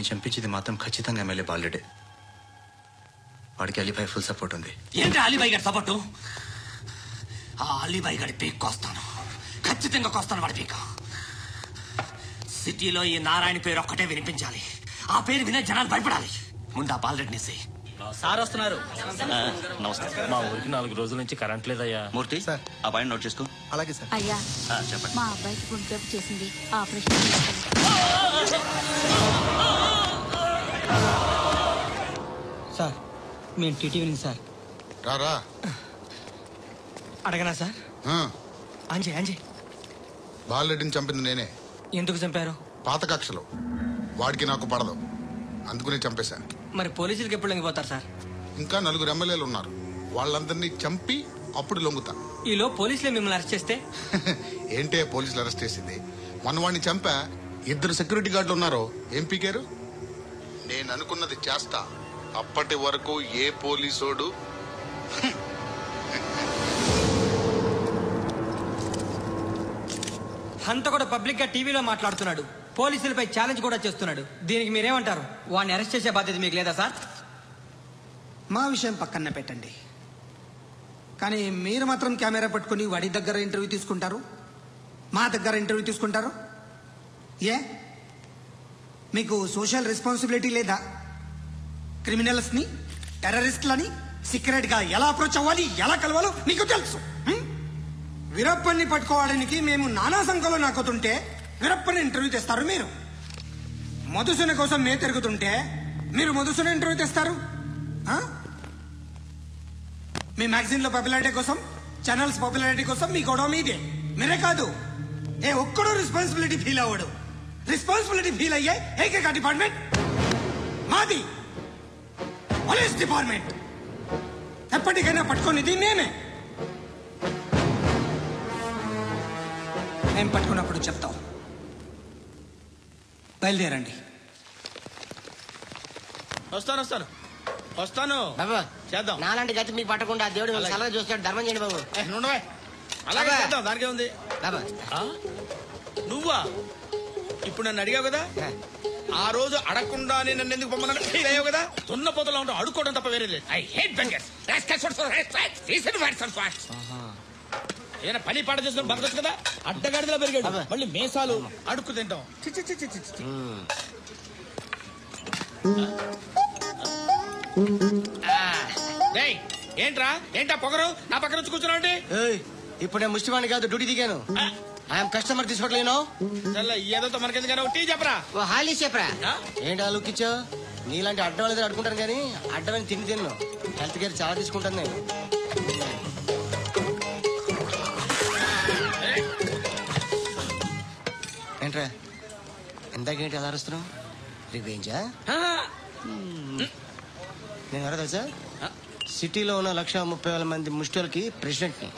వాడిని చంపించింది మాత్రం ఖచ్చితంగా ఎమ్మెల్యే బాలుడే. వాడికి అలీబాయ్ ఫుల్ సపోర్ట్ ఉంది. ఏంటి అలీబాయ్ గారి సపోర్టు? ఆ అలీబాయ్ గారి పీక్ కోస్తాను, ఖచ్చితంగా కోస్తాను వాడి పీక. సిటీలో ఈ నారాయణ పేరు ఒక్కటే వినిపించాలి. ఆ పేరు వినే జనాలు భయపడాలి. ముందు ఆ బాలరెడ్డినేసి. సార్ వస్తున్నారు. నమస్కారం. మా ఊరికి 4 రోజుల నుంచి కరెంట్ లేదయ్యా. మూర్తి సార్, ఆ పాయింట్ నోట్ చేసుకో. అలాగే సార్. అయ్యా చెప్పండి. మా అబ్బాయికి గుండె జబ్బు చేసింది, ఆపరేషన్ సార్. మేము టీటీవీ సార్. రారా అడగనా సార్? అంజయ్ అంజయ్ బాలరెడ్డిని చంపింది నేనే. ఎందుకు చంపారు? పాత కక్షలు. వాడికి నాకు పడదు, అందుకునే చంపేశాను. మరి పోలీసులకి ఎప్పుడు లొంగిపోతారు సార్? ఇంకా 4 ఎమ్మెల్యేలు ఉన్నారు, వాళ్ళందరినీ చంపి అప్పుడు లొంగుతా. ఈలో పోలీసులే మిమ్మల్ని అరెస్ట్ చేస్తే? ఏంటే పోలీసులు అరెస్ట్ చేసింది? మన వాడిని చంపా 2 సెక్యూరిటీ గార్డులు ఉన్నారు, ఏం పీకారు? నేను అనుకున్నది చేస్తా. అప్పటి వరకు ఏ పోలీసోడు అంత కూడా పబ్లిక్ గా టీవీలో మాట్లాడుతున్నాడు, పోలీసులపై ఛాలెంజ్ కూడా చేస్తున్నాడు. దీనికి మీరేమంటారు? వాడిని అరెస్ట్ చేసే బాధ్యత మీకు లేదా సార్? మా విషయం పక్కన పెట్టండి, కానీ మీరు మాత్రం కెమెరా పట్టుకుని వాడి దగ్గర ఇంటర్వ్యూ తీసుకుంటారు, మా దగ్గర ఇంటర్వ్యూ తీసుకుంటారు. ఏ మీకు సోషల్ రెస్పాన్సిబిలిటీ లేదా? క్రిమినల్స్ని, టెర్రరిస్టులని సీక్రెట్ గా ఎలా అప్రోచ్ అవ్వాలి, ఎలా కలవాలో మీకు తెలుసు. వీరప్పని పట్టుకోవడానికి మేము నానా సంఖ్యలో నాకుతుంటే వీరప్పని ఇంటర్వ్యూ తెస్తారు మీరు. మధుసూన కోసం మేము తిరుగుతుంటే మీరు మధుసూన ఇంటర్వ్యూ తెస్తారు. మీ మ్యాగజైన్లో పాపులారిటీ కోసం, ఛానల్స్ పాపులారిటీ కోసం మీ గొడవ మీదే. మీరే కాదు, ఏ ఒక్కడో రెస్పాన్సిబిలిటీ ఫీల్ అవ్వడు. రెస్పాన్సిబిలిటీ ఫీల్ అయ్యే ఏకైక డిపార్ట్మెంట్ మాది, పోలీస్ డిపార్ట్మెంట్. ఎప్పటికైనా పట్టుకునేది మేమే. మేము పట్టుకున్నప్పుడు చెప్తాం. బయలుదేరండి. వస్తాను బాబు. చేద్దాం. నాలాంటి గతి మీకు పట్టకుండా దేవుడు సలహా చూస్తాడు. ధర్మం చేయండి బాబు. అలాగే చేద్దాం, దానికే ఉంది. బాబా నువ్వా ఇప్పుడు నన్ను అడిగావు కదా, ఆ రోజు అడగకుండానే నన్ను ఎందుకు పొమ్మన్నాడు ఫీల్ అయ్యావు కదా. తున్న పోతలో ఉంటావు, అడుక్కోవడం తప్ప వేరే లేదు. I hate bangers. ఏదైనా పని పాట చేసుకుని బతకొచ్చు కదా. అడ్డగాడిదలా పెరిగాడు, మళ్ళీ మేసాలు అడుక్కు తింటాం. ఏంట్రా ఏంటా పొగరు నా పక్కన వచ్చి కూర్చున్నావు అంటే? ఇప్పుడు నేను ముష్టివాణి కాదు, డ్యూటీ దిగాను. ఐఎమ్ కస్టమర్ తీసుకోవట్లేను. ఏదో మనకెందుకైనా టీ చెప్పరా. ఓ హాలీ చెప్పరా. ఏంటి లుక్ ఇచ్చావు? నీలాంటి అడ్డం వాళ్ళ దగ్గర అడుకుంటాను, కానీ అడ్డమని తిన్ను. హెల్త్ కేర్ చాలా తీసుకుంటాను నేను. ఏంట్రా ఇందాకేంటి అలా అరుస్తున్నావు? రివేంజా? నేను ఎవరో తెలుసా? సిటీలో ఉన్న 130,000 మంది ముష్టిలకి ప్రెసిడెంట్ని.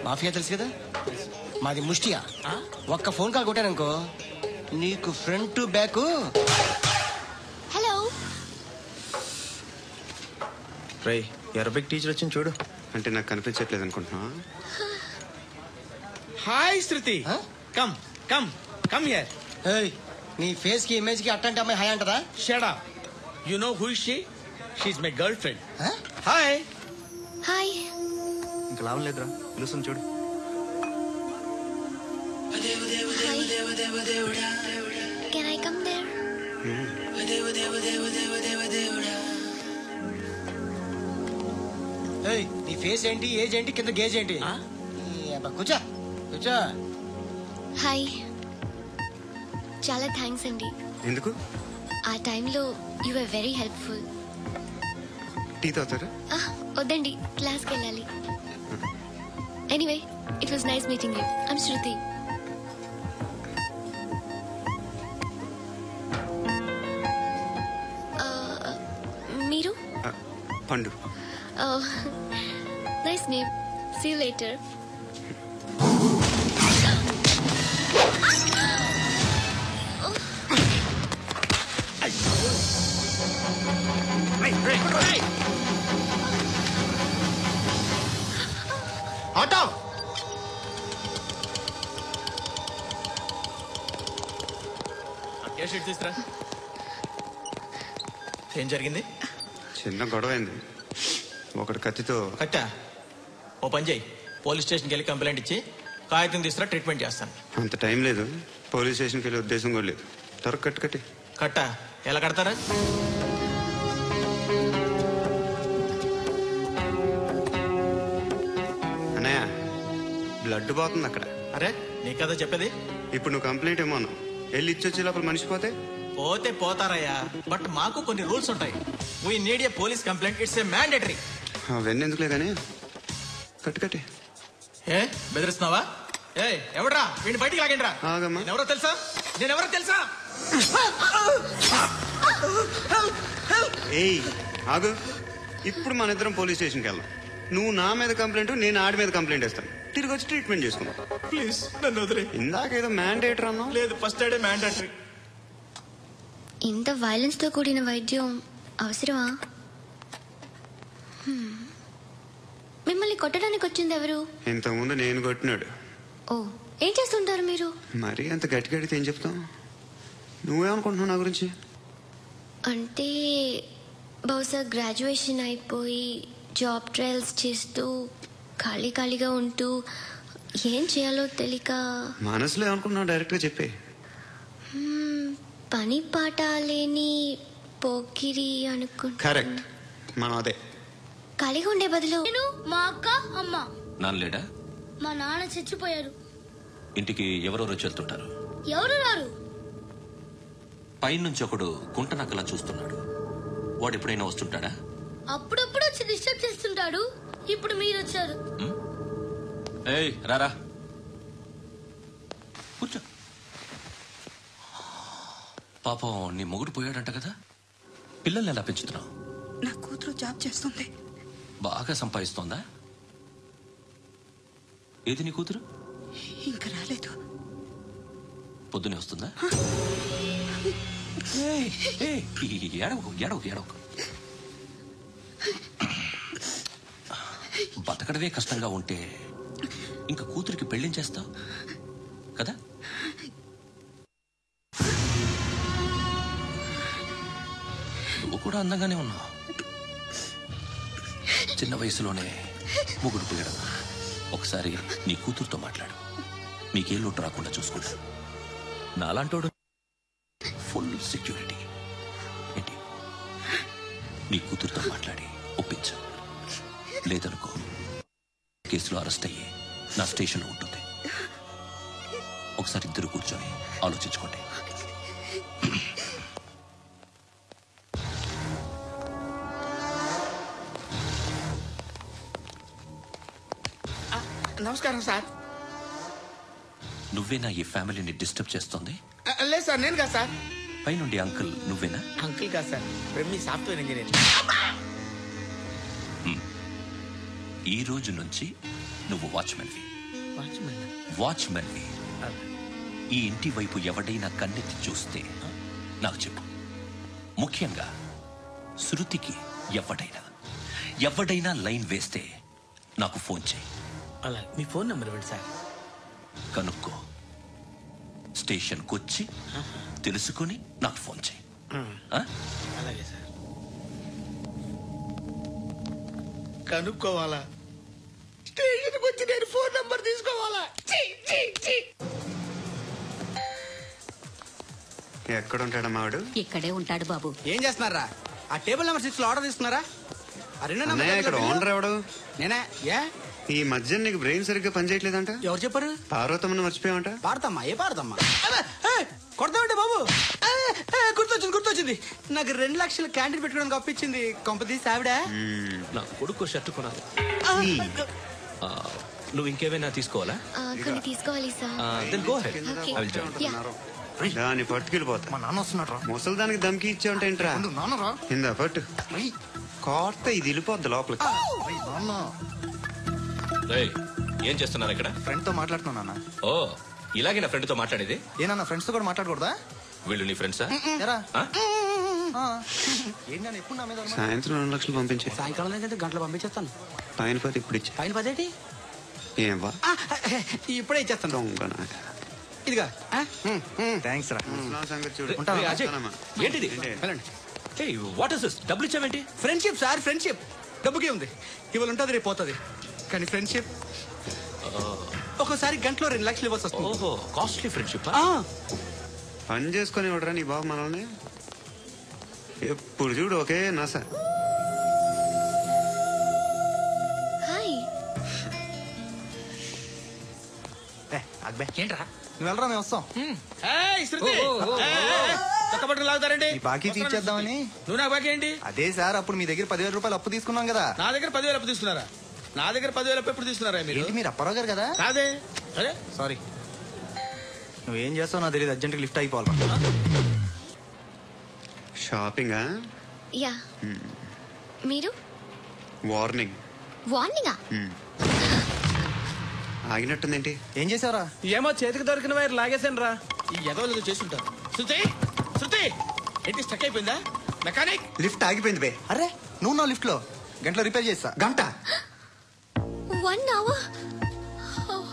మాఫియా తెలుసు కదా, మాది ముష్టియా. ఒక్క ఫోన్ కాల్ కొట్టాననుకో నీకు ఫ్రంట్ టు బ్యాక్. హలో రై, అరబిక్ టీచర్ వచ్చింది చూడు. అంటే నాకు కనిపించట్లేదు అనుకుంటున్నా. Hi Shruti, come come come here. నీ ఫేస్ కి ఇమేజ్ కి అట్టంటే అమ్మాయి హాయ్ అంటదా? Shut up. You know who is she? She is my girlfriend. Hi hi. ఇంకా లాభం లేదురా, పిలుస్తుంది చూడు. Can I come there? నీ ఫేస్ ఏంటి, ఏజ్ ఏంటి, కింద గేజ్ ఏంటి? కూర్చో కూర్చో. హాయ్. చాలా థ్యాంక్స్ అండి. ఎందుకు? ఆ టైంలో you are very helpful. Tea తాగుతారా? వద్దండి, క్లాస్కి వెళ్ళాలి. Anyway, it was nice meeting you. I'm Shruti. మీరు? Pandu. Nice name. See you later. Auto తీసుకురా. ఏం జరిగింది? చిన్న గొడవ అయింది. ఒకటి కత్తితో కట్టా. ఓ పని చేయి, పోలీస్ స్టేషన్కి వెళ్ళి కంప్లైంట్ ఇచ్చి కాగితం తీసుకురా, ట్రీట్మెంట్ చేస్తాను. అంత టైం లేదు. పోలీస్ స్టేషన్కి వెళ్ళే ఉద్దేశం కూడా లేదు. త్వరగా కట్టి కట్టా. ఎలా కడతారా? అన్నయ్య, బ్లడ్ పోతుంది అక్కడ. అరే నీ కదా చెప్పేది. ఇప్పుడు నువ్వు కంప్లైంట్ ఏమో అన్నావు. వెళ్ళి ఇచ్చొచ్చే లోపల మనిషి పోతే పోతే పోతారయ్యా, బట్ మాకు కొన్ని రూల్స్ ఉంటాయి. We need a police complaint, it's a mandatory. అవన్నీ ఎందుకులే కానీ కట్టి ఏ బెదిరిస్తున్నావా? ఏ ఎవడ్రా వీడిని బయటికి లాగండి రా. ఆగమ్మా. ఎవరో తెలుసా? నేనెవరో తెలుసా? ఏయ్ ఆగు. ఇప్పుడు మన ఇద్దరం పోలీస్ స్టేషన్కి వెళ్దాం. నువ్వు నా మీద కంప్లైంట్, నేను ఆడి మీద కంప్లైంట్ వేస్తాను. తిరిగి వచ్చి ట్రీట్మెంట్ చేసుకుందాం. ప్లీజ్ నన్ను వదిలే. ఇందాక ఏదో మ్యాండేటర్ అన్నావు. లేదు, ఫస్ట్ ఎయిడే మ్యాండేటరీ. ఇంత వైలెన్స్ తో కూడిన వైద్యం అవసరమా? మిమ్మల్ని కొట్టడానికి వచ్చింది ఎవరు? ఇంతకుముందు నేను కొట్టినాడు. ఓ, ఏం చేస్తుంటారు మీరు? మరీ అంత గట్టి గడితే ఏం చెప్తావు? నువ్వేమనుకుంటున్నావు నా గురించి? అంటే బహుశా గ్రాడ్యుయేషన్ అయిపోయి జాబ్ ట్రయల్స్ చేస్తూ ఖాళీగా ఉంటూ ఏం చేయాలో తెలియక. మనసులో ఏమనుకుంటున్నావు డైరెక్ట్గా చెప్పే. పని పాట లేని పోకిరి అనుకుంటా. కరెక్ట్, మనం అదే. ఖాళీగా ఉండే బదులు నేను, మా అక్క, అమ్మ. నాన్నలేడా? మా నాన్న చచ్చిపోయారు. ఇంటికి ఎవరెవరో వెళ్తుంటారు. ఎవరు రారు. పైనుంచి ఒకడు గుంట నక్కలా చూస్తున్నాడు. వాడు ఎప్పుడైనా వస్తుంటాడా? అప్పుడప్పుడు వచ్చి డిస్టర్బ్ చేస్తుంటాడు. ఇప్పుడు మీరు వచ్చారు. ఏయ్ రారా, కూర్చో. పాపం నీ మొగుడు పోయాడంట కదా, పిల్లల్ని ఎలా పెంచుతున్నావు? నా కూతురు జాబ్ చేస్తుంది. బాగా సంపాదిస్తోందా? ఏది నీ కూతురు? ఇంకా రాలేదు. పొద్దునే వస్తుందా? ఏడవకు. బతకడమే కష్టంగా ఉంటే ఇంకా కూతురికి పెళ్లించేస్తావు కదా? నువ్వు కూడా అందంగానే ఉన్నావు. చిన్న వయసులోనే మొగుడు పోయడం. ఒకసారి నీ కూతురుతో మాట్లాడు, మీకే లోటు రాకుండా చూసుకుంటా. నాలాంటోడు ఫుల్ సెక్యూరిటీ. ఏంటి, నీ కూతురుతో మాట్లాడి ఒప్పించు. లేదనుకో కేసులో అరెస్ట్ అయ్యి నా స్టేషన్లో ఉంటుంది. ఒకసారి ఇద్దరు కూర్చొని ఆలోచించుకోండి. నమస్కారం సార్. నువ్వేనా ఈ ఫ్యామిలీని డిస్టర్బ్ చేస్తుంది? లేదు సార్, నేను కాదు సార్. పైనుండి అంకుల్ నువ్వేనా? అంకుల్ కాదు సార్, మీ సాఫ్ట్వేర్ ఇంజనీర్. ఈ రోజు నుంచి నువ్వు వాచ్మెన్వి. ఈ ఇంటి వైపు ఎవడైనా కన్నెత్తి చూస్తే నాకు చెప్పు. ముఖ్యంగా శృతికి ఎవడైనా లైన్ వేస్తే నాకు ఫోన్ చేయి. అలా మీ ఫోన్ నెంబర్ ఇవ్వండి సార్. కనుక్కో, స్టేషన్కి వచ్చి తెలుసుకుని నాకు ఫోన్ చేయి. అలాగే సార్. కనుక్కోవాలా? స్టేషన్కి వచ్చి నేను ఫోన్ నెంబర్ తీసుకోవాలా? ఎక్కడ ఉంటాడా మావాడు? ఇక్కడే ఉంటాడు బాబు. ఏం చేస్తున్నారా? ఆ టేబుల్ నెంబర్ 6 లో ఆర్డర్ తీసుకున్నారా? ఇక్కడ ఓనర్ ఎవడు? నేనే. ఏ ఈ మధ్య నీకు బ్రెయిన్ సరిగ్గా పనిచేయట్లేదంట. ఎవరు చెప్పారు? పార్వతమ్మని మర్చిపోయావంట. పాడతామ్మా? ఏ పాడతామ్మా? కొడతామంటే బాబు. గుర్తొచ్చింది. నాకు 2 లక్షలు క్యాంటీన్ పెట్టుకోవడానికి అప్పించింది కొంపతీసి ఆవిడ. నా కొడుకు షర్ట్ కొనాలి. నువ్వు ఇంకేమైనా తీసుకోవాలా? కొన్ని తీసుకోవాలి sir. Then go ahead. I will join. దాన్ని పట్టుకెళ్ళిపోతా. మా నాన్న వస్తున్నాడు. ముసలి దానికి దమ్కి ఇచ్చావంటే ఏంట్రా? నాన్నరా ఇందా పట్టు. కోర్త ఇది వెళ్ళిపోద్ది లోపలికి. ఏం చేస్తున్నారు ఇక్కడ? ఫ్రెండ్ తో మాట్లాడుతున్నా. ఓ, ఇలాగే నా ఫ్రెండ్ తో మాట్లాడేది? ఏనా ఫ్రెండ్స్ తో కూడా మాట్లాడకూడదా? వీళ్ళు నీ ఫ్రెండ్సా? ఎప్పుడు నా మీద సాయంత్రం 2 లక్షలు పంపించే. సాయంకాలం అయితే గంటలు పంపించేస్తాను. పైన 10 ఇప్పుడు ఇచ్చే. పైన 10 ఏంటి? ఏం వా ఇప్పుడే ఇచ్చేస్తాను. దొంగ ఇదిగా థ్యాంక్స్ రా. సంగతి చూడు. ఏంటిది? వెళ్ళండి. What is this? డబ్బులు ఇచ్చావేంటి? Friendship sir, friendship. డబ్బుకి ఉంది, ఇవాళ ఉంటుంది రేపు పోతుంది. కానీ ఫ్రెండ్షిప్ ఒక్కోసారి గంటలో 2 లక్షలు ఇవ్వాల్సి వస్తుంది. ఓహో, కాస్ట్లీ ఫ్రెండ్షిప్. పని చేసుకొని ఇవ్వడరా నీ బాబు మనల్ని? ఎప్పుడు చూడు ఓకే నాసా. హాయ్. అక్బే ఏంట్రా? నువ్వు వెళ్ళరా, మేము వస్తాం. చక్కబట్టలు లాగుతారండి. ఈ బాకీ తీర్చేద్దామని. నువ్వు నాకు బాకీ ఏంటి? అదే సార్, అప్పుడు మీ దగ్గర 10,000 రూపాయలు అప్పు తీసుకున్నాం కదా. నా దగ్గర 10,000 అప్పు తీసుకున్నారా? నా దగ్గర 10,000 అప్పు ఎప్పుడు తీసుకున్నారా మీరు? మీరు అప్పారావు గారు కదా? కాదే. అరే సారీ. నువ్వేం చేస్తావు నాకు తెలియదు, అర్జెంట్గా లిఫ్ట్ అయిపోవాలి. షాపింగా? యా. మీరు? వార్నింగ్. వార్నింగా? ఆగినట్టుందేంటి? ఏం చేసావురా? ఏమో చేతికి దొరికిన వైర్ లాగేసాను రా. ఈ ఎదవలు చేస్తుంటారు. శృతి, శృతి ఏంటి స్టక్ అయిపోయిందా? మెకానిక్. లిఫ్ట్ ఆగిపోయింది బే. అరే నువ్వు నా లిఫ్ట్ లో గంటలో రిపేర్ చేస్తా. గంట? 1 hour? Oh,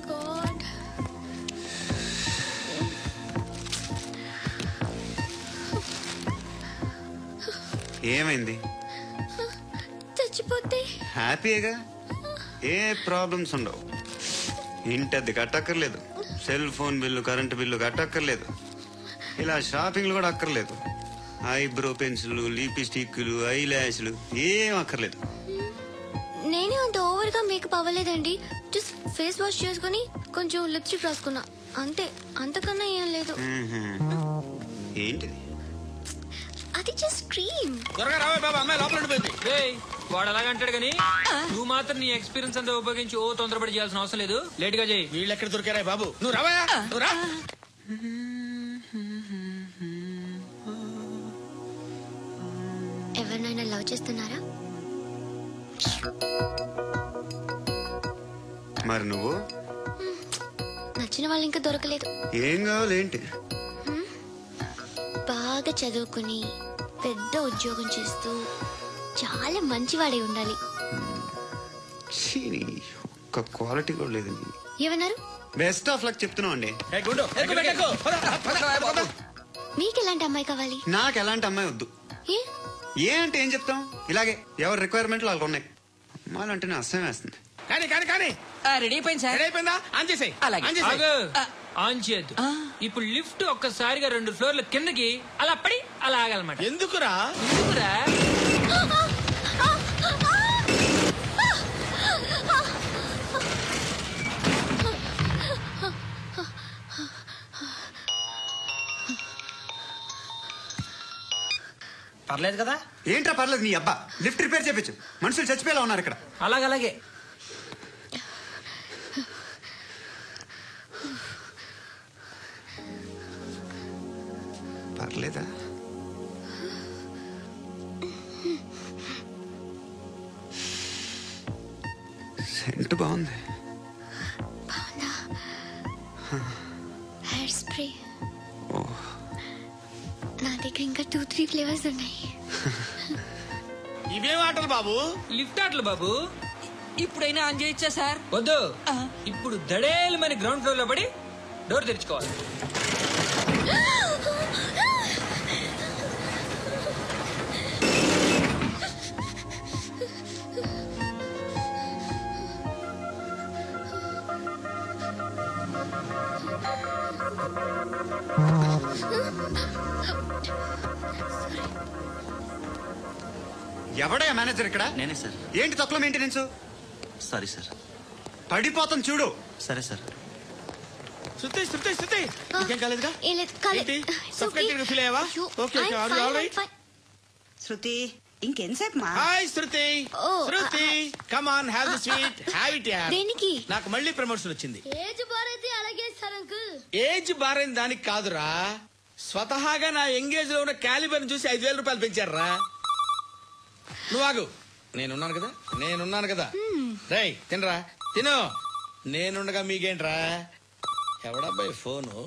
God. ఏమైంది? చచ్చిపోతే హ్యాపీగా, ఏ ప్రాబ్లమ్స్ ఉండవు. ఇంటి అద్దె కట్టక్కర్లేదు, cell phone bill, current bill కట్టక్కర్లేదు, ఇలా షాపింగ్లు కూడా అక్కర్లేదు. ఐబ్రో పెన్సిల్, లిప్స్టిక్లు, ఐ ల్యాష్లు ఏం అక్కర్లేదు. నేనే అంత ఓవర్ గా మేకప్ అవ్వలేదండి. జస్ట్ ఫేస్ వాష్ చేసుకుని కొంచెం లిప్స్టిక్ రాసుకున్నా అంతే. అంతకన్నా ఏం లేదు. ఏంటిది? అది జస్ట్ క్రీమ్. త్వరగా రావే బాబా, అమ్మాయి లోపల ఉండిపోయింది. వాడు అలాగంటాడు కానీ నువ్వు మాత్రం నీ ఎక్స్పీరియన్స్ అంతా ఉపయోగించి తొందరపడి చేయాల్సిన అవసరం లేదు. లేట్ గా చేయి. వీళ్ళు ఎక్కడ దొరికారా బాబు? నువ్వు రావా, నువ్వు రా. ఎవరినైనా లవ్ చేస్తున్నారా? మరి నువ్వు? నచ్చిన వాళ్ళు ఇంకా దొరకలేదు. ఏం కావాలి ఏంటి? బాగా చదువుకుని పెద్ద ఉద్యోగం చేస్తూ చాలా మంచివాడే ఉండాలి. ఒక్క క్వాలిటీ కూడా లేదు. ఏమన్నారు? బెస్ట్ ఆఫ్ లక్ చెప్తున్నావు అండి. మీకు ఎలాంటి అమ్మాయి కావాలి? నాకు ఎలాంటి అమ్మాయి వద్దు. ఏ అంటే ఏం చెప్తాం, ఇలాగే ఎవరి రిక్వైర్మెంట్లు వాళ్ళకు ఉన్నాయి. అమ్మాయిలు అంటేనే అసహ్యం వేస్తుంది. కానీ కానీ కానీ రెడీ అయిపోయింది సార్. రెడీ అయిపోయిందా? ఆన్ చేసేయ్. ఆన్ చేయద్దు. ఇప్పుడు లిఫ్ట్ ఒక్కసారిగా 2 ఫ్లోర్ల కిందకి అలా పడి అలా ఆగాలన్నమాట. ఎందుకురా? ఎందుకురా? పర్లేదు కదా? ఏంట్రా పర్లేదు నీ అబ్బా. లిఫ్ట్ రిపేర్ చేపించు, మనుషులు చచ్చిపోయేలా ఉన్నారు ఇక్కడ. అలాగే పర్లేదా? సెంట్ బాగుంది. Hair spray. నా దగ్గర ఇంకా 2-3 ఫ్లేవర్స్ ఉన్నాయి. ఇవేం ఆటలు బాబు? లిఫ్ట్ ఆటలు బాబు. ఇప్పుడైనా ఆన్ చేయొచ్చా సార్? వద్దు. ఇప్పుడు దడేలు మన గ్రౌండ్ ఫ్లోర్ లో పడి డోర్ తెరుచుకోవాలి. ఎవడయ్యా మేనేజర్ ఇక్కడ? నేనే సార్. ఏంటి తక్కువ మెయింటెనెన్స్? Sorry sir. పడిపోతాం చూడు. సరే సార్. శృతి శృతి శృతి ఇంకేం కాలేదుగా? ఏం లేదు, కాలేదు. సఫ్కేటెడ్ ఫీల్ అయ్యావా? Okay okay, are you all right? Shruti ఇంకెంతసేపు మా? Hi Shruti. Shruti come on, have the sweet, have it యార్. దేనికి? నాకు మళ్ళీ ప్రమోషన్ వచ్చింది. ఏజ్ బారైతే అలాగే సార్ అంకుల్. ఏజ్ బారైన దానికి కాదురా, స్వతహాగా నా ఎంగేజ్ లో ఉన్న క్యాలిబర్ చూసి 5,000 రూపాయలు పెంచారా. నువ్వు ఆగు, నేనున్నాను కదా. రేయ్ తినరా, తిను. నేనుండగా మీకేంట్రా? ఎవడబ్బాయి ఫోను?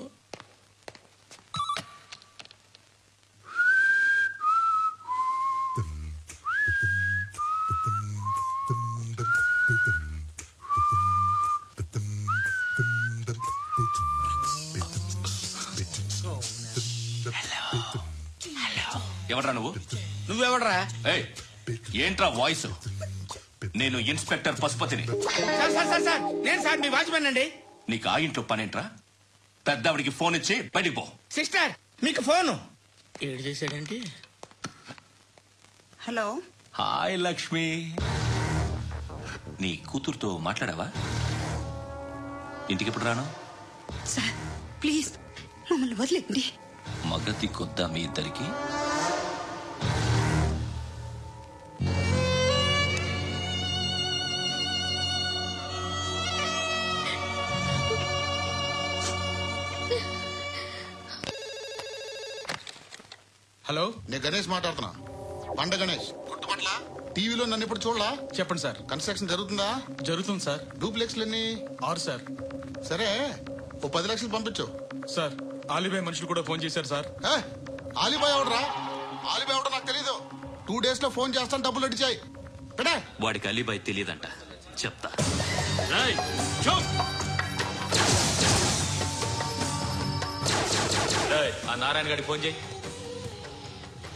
ఎవడ్రా నువ్వు? నువ్వెవడ్రా? ఏయ్, ఏంట్రా వాయిస్? నేను ఇన్స్పెక్టర్ పశుపతిని. సార్ నేను సార్ మీ వాచ్మెన్ అండి. నీకు ఆ ఇంట్లో పనేంట్రా? పెద్దవిడికి ఫోన్ ఇచ్చి బయటికి పో. సిస్టర్ మీకు ఫోను ఏడు చేశాడంటే. హలో. హాయ్ లక్ష్మి, నీ కూతురుతో మాట్లాడావా? ఇంటికి ఎప్పుడు రాను? సార్ ప్లీజ్ మమ్మల్ని వదిలేండి. మగతి కొద్దా మీ ఇద్దరికి? హలో, నేను గణేష్ మాట్లాడుతున్నా. బండ గణేష్ గుర్తుపట్ల? టీవీలో నన్ను ఇప్పుడు చూడలా? చెప్పండి సార్. కన్స్ట్రక్షన్ జరుగుతుందా? జరుగుతుంది సార్. డూప్లెక్స్లు ఎన్ని? 6 సార్. సరే, ఓ 10 లక్షలు పంపించు. సార్, ఆలిబాయ్ మనుషులు కూడా ఫోన్ చేశారు సార్. ఆలిబాయ్ ఎవడరా? ఆలిబాయ్ ఎవడో నాకు తెలీదు. 2 days లో ఫోన్ చేస్తాను, డబ్బులు అడిచాయి. వాడికి అలీబాయ్ తెలియదంట, చెప్తా. ఆ నారాయణ గారికి ఫోన్ చేయి.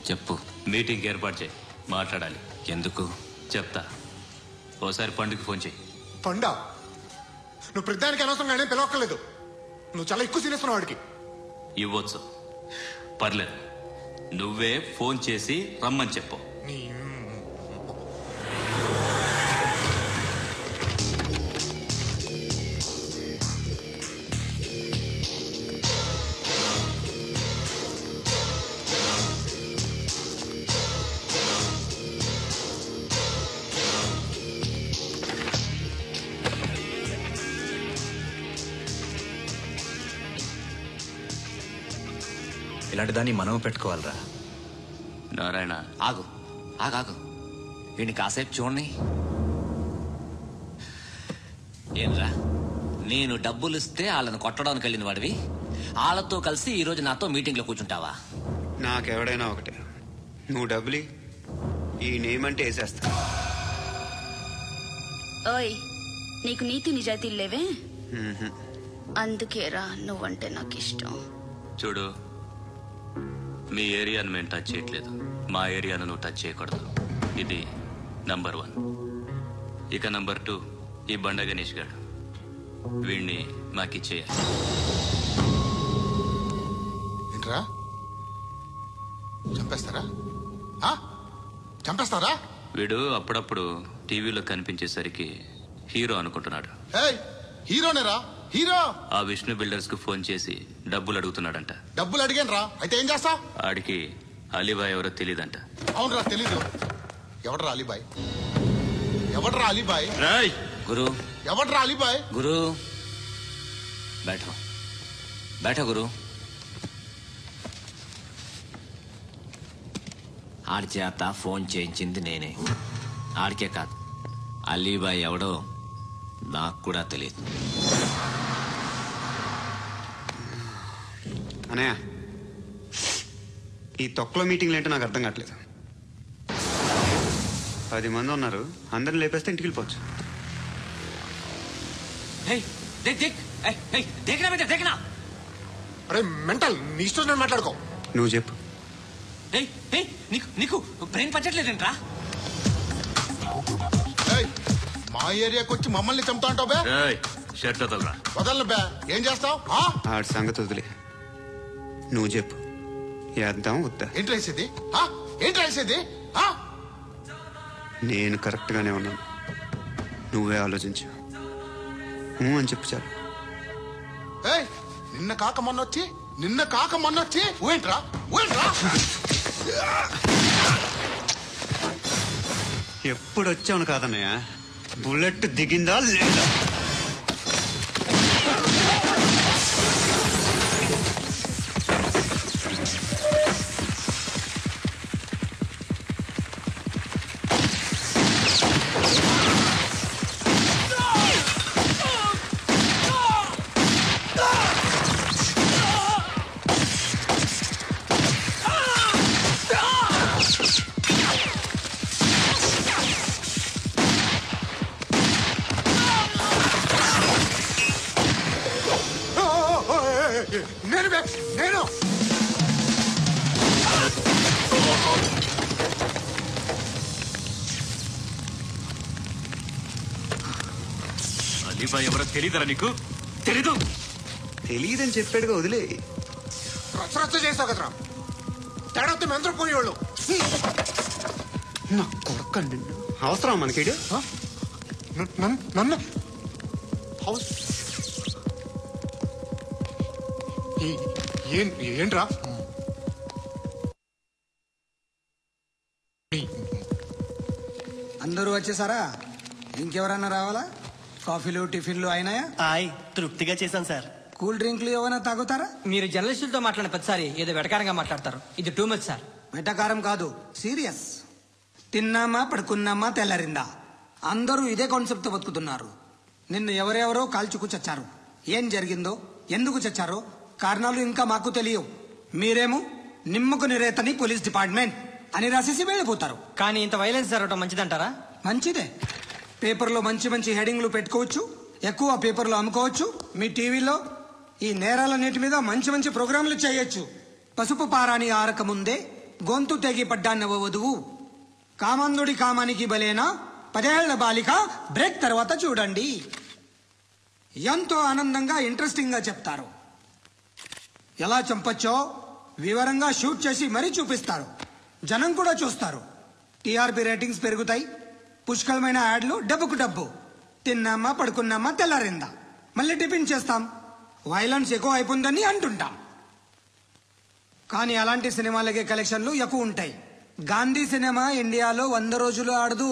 చెప్పు. మీటింగ్ ఏర్పాటు చేయి, మాట్లాడాలి. ఎందుకు? చెప్తా. ఓసారి పండుగ ఫోన్ చేయి. పండా, నువ్వు ప్రతిదానికి అనవసరంగానే పిలవక్కర్లేదు. నువ్వు చాలా ఎక్కువ సీనిస్తున్నావు వాడికి. ఇవ్వచ్చు, పర్లేదు. నువ్వే ఫోన్ చేసి రమ్మని చెప్పు. ఇలాంటి దాన్ని మనం పెట్టుకోవాలరా. నారాయణ ఆగు ఆగాగు, వీడిని కాసేపు చూడండి. ఏంరా, నేను డబ్బులు ఇస్తే వాళ్ళని కొట్టడానికి వెళ్ళిన వాడివి, వాళ్ళతో కలిసి ఈ రోజు నాతో మీటింగ్ లో కూర్చుంటావా? నాకెవడైనా ఒకటే. నువ్వు డబ్బులి, ఈ నేమ్ అంటే వేసేస్తా. ఓయ్, నీకు నీతి నిజాయితీలు లేవే, అందుకేరా నువ్వంటే నాకు ఇష్టం. చూడు, మీ ఏరియాను మేము టచ్ చేయట్లేదు, మా ఏరియాను నువ్వు టచ్ చేయకూడదు. ఇది నంబర్ 1. ఇక నంబర్ 2, ఈ బండ గణేష్ గారు, వీడిని మాకిచ్చేయాలి. ఏంట్రా, చంపేస్తారా? చంపేస్తారా? వీడు అప్పుడప్పుడు టీవీలో కనిపించేసరికి హీరో అనుకుంటున్నాడు. హీరోనేరా, హీరో. ఆ విష్ణు బిల్డర్స్ కు ఫోన్ చేసి డబ్బులు అడుగుతున్నాడంట. డబ్బులు అడిగాను రా, అయితే ఏం చేస్తా? ఆడికి అలీబాయ్ ఎవరో తెలీదంట. అవునరా, తెలీదు. ఎవడరా అలీబాయ్? ఎవడరా అలీబాయ్? గురు, ఎవడరా అలీబాయ్? గురు బైఠో బైఠో గురు. ఆడి చేత ఫోన్ చేయించింది నేనే. ఆడికే కాదు, అలీబాయ్ ఎవడో నాకు కూడా తెలియదు. అనయ్య, ఈ తొక్కలో మీటింగ్లు ఏంటో నాకు అర్థం కావట్లేదు. 10 మంది ఉన్నారు, అందరిని లేపేస్తే ఇంటికి వెళ్ళిపోవచ్చు. అరే మెంటల్, నీ ఇష్టం నేను మాట్లాడుకో. నువ్వు చెప్పు. నీకు బ్రెయిన్ పచ్చట్లేదంట్రా? మా ఏరియాకి వచ్చి మమ్మల్ని చంపుతా అంటావు బే? షర్ట్ వదలరా. వదలను బే. ఏం చేస్తావు? ఆడి సంగతి వదిలే, నువ్వు చెప్పు. వేద్దాం వద్దా? ఏంటి రాసేది? ఏంటి రాసేది? నేను కరెక్ట్ గానే ఉన్నాను, నువ్వే ఆలోచించు. అని చెప్పు చాలు. నిన్న కాక మొన్నొచ్చి ఊయంట్రా ఊయంట్రా. ఎప్పుడు వచ్చావును కాదన్నయ్య, బుల్లెట్ దిగిందా లేదా? అలీబాయ్ ఎవరో తెలీదరా నీకు? తెలీదు. తెలియదని చెప్పాడుగా, వదిలే. రచ్చ చేసావు కదరా, తేడా మెంతరం పోయేవాళ్ళు. నా కొడుకండి, అవసరం మనకిడు. నన్ను ఏంట్రా? అందరూ వచ్చేసారా? ఇంకెవరన్నా రావాలా? కాఫీలు టిఫిన్లు అయినాయా? తృప్తిగా చేశాను సార్. కూల్ డ్రింక్లు ఏమైనా తాగుతారా? మీరు జర్నలిస్టులతో మాట్లాడిన ప్రతిసారి ఏదో వెటకారంగా మాట్లాడతారు. ఇది టూ మచ్ సార్. వెటకారం కాదు, సీరియస్. తిన్నామా పడుకున్నామా తెల్లరిందా, అందరూ ఇదే కాన్సెప్ట్ తో బతుకుతున్నారు. నిన్న ఎవరెవరో కాల్చుకు చచ్చారు. ఏం జరిగిందో, ఎందుకు చచ్చారో కారణాలు ఇంకా మాకు తెలియవు. మీరేమో నిమ్మకు నిరేతని పోలీస్ డిపార్ట్మెంట్ అని రాసేసి వెళ్ళిపోతారు. కానీ ఇంత వైలెన్స్ జరగడం మంచిదంటారా? మంచిదే. పేపర్లో మంచి మంచి హెడింగ్లు పెట్టుకోవచ్చు, ఎక్కువ పేపర్లు అమ్ముకోవచ్చు. మీ టీవీలో ఈ నేరాలన్నిటి మీద మంచి మంచి ప్రోగ్రాంలు చేయొచ్చు. పసుపు పారాని ఆరక ముందే గొంతు తెగి పడ్డాన్నవ వధువు, కామందుడి కామానికి బలేనా 10 ఏళ్ల బాలిక, బ్రేక్ తర్వాత చూడండి. ఎంతో ఆనందంగా ఇంట్రెస్టింగ్ గా చెప్తారు. ఎలా చంపొచ్చో వివరంగా షూట్ చేసి మరీ చూపిస్తారు. జనం కూడా చూస్తారు. టీఆర్పీ రేటింగ్స్ పెరుగుతాయి. పుష్కలమైన యాడ్లు, డబ్బుకు డబ్బు. తిన్నామా పడుకున్నామా తెల్లారిందా, మళ్ళీ టిఫిన్ చేస్తాం. వైలెన్స్ ఎక్కువ అయిపోయిందని అంటుంటాం. కానీ అలాంటి సినిమాలకే కలెక్షన్లు ఎక్కువ ఉంటాయి. గాంధీ సినిమా ఇండియాలో 100 రోజులు ఆడదు.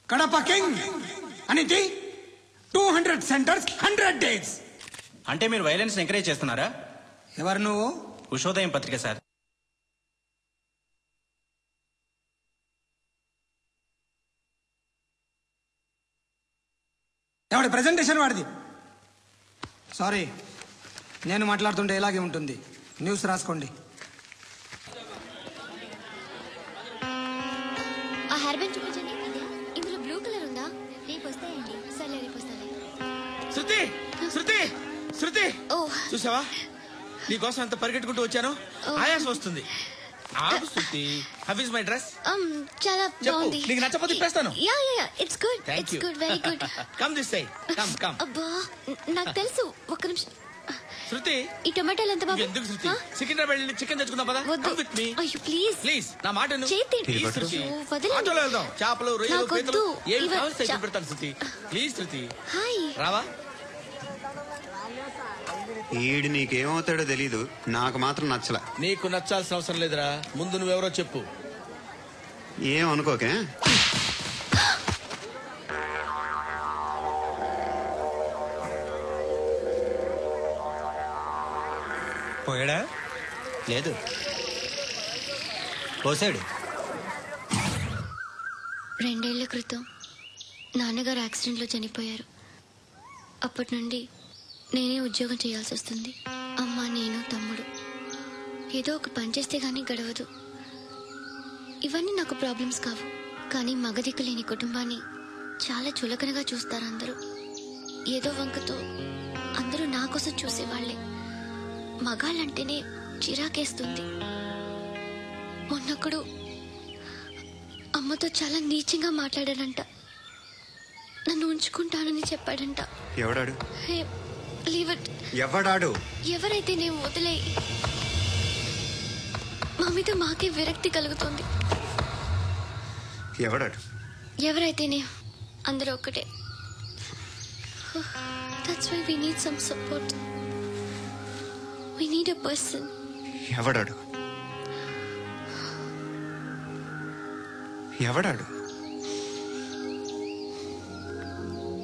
కడప కింగ్ అనేది 200 సెంటర్స్ 100 days. అంటే మీరు వైలెన్స్ ఎంకరేజ్ చేస్తున్నారా? ఎవరు నువ్వు? ఉషోదయం పత్రిక సార్. ఎవడి ప్రెజెంటేషన్ వాడిది. సారీ, నేను మాట్లాడుతుంటే ఇలాగే ఉంటుంది. న్యూస్ రాసుకోండి. ఆ హెయిర్ బ్యాండ్ చూపించండి. ఇందులో బ్లూ కలర్ ఉందా? రేపు వస్తాయండి. సరే రేపు వస్తాయి. శృతి శృతి శృతి, చూసావా నీకోసం ఎంత పరిగెట్టుకుంటూ వచ్చాను. ఆయాసం వస్తుంది. ఆగు Shruti. How is my dress? చాలా బాగుంది. నీకు నచ్చకపోతే తిప్పేస్తాను. Yeah yeah yeah, it's good. It's good, very good. Come this side. Come come. అబ్బా, నాకు తెలుసు. ఒక్క నిమిషం. శృతి, ఈ టొమాటోలు ఎంత బాబు? ఎందుకు శృతి? సికింద్రాబాద్ వెళ్ళి చికెన్ తెచ్చుకుందాం పదా. Come with me. అయ్యో ప్లీజ్ ప్లీజ్, నా మాట విను. చేతి ప్లీజ్ శృతి, వదిలేండి. ఆటోలో వెళ్దాం. చేపలు, రొయ్యలు, నాకు పీతలు వద్దు. ఏమి ఇవ- కావాలి తెచ్చి పెడతాను శృతి. Please Shruti. హాయ్. రావా? ఈడు నీకేమవుతాడో తెలీదు, నాకు మాత్రం నచ్చలా. నీకు నచ్చాల్సిన అవసరం లేదురా. ముందు నువ్వెవరో చెప్పు. ఏం అనుకోకే. పోయాడా? లేదు, పోసాడు. 2 ఏళ్ల క్రితం నాన్నగారు యాక్సిడెంట్లో చనిపోయారు. అప్పటి నుండి నేనే ఉద్యోగం చేయాల్సి వస్తుంది. అమ్మ, నేను, తమ్ముడు ఏదో ఒక పని చేస్తే గానీ గడవదు. ఇవన్నీ నాకు ప్రాబ్లమ్స్ కావు. కానీ మగదిక్కు లేని కుటుంబాన్ని చాలా చులకనగా చూస్తారు అందరూ. ఏదో వంకతో అందరూ నా కోసం చూసేవాళ్లే. మగాళ్ళంటేనే చిరాకేస్తుంది. మొన్నొక్కడు అమ్మతో చాలా నీచంగా మాట్లాడాడంట. నన్ను ఉంచుకుంటానని చెప్పాడంట. ఎవడాడు? హే, లీవ్ ఇట్. ఎవడాడు? ఎవరైతే నేను వదిలే. మా మీద మాకే విరక్తి కలుగుతుంది. ఎవడాడు? ఎవరైతేనే అందరూ ఒక్కటే. That's why we need some support. We need a person. ఎవడాడు? ఎవడాడు?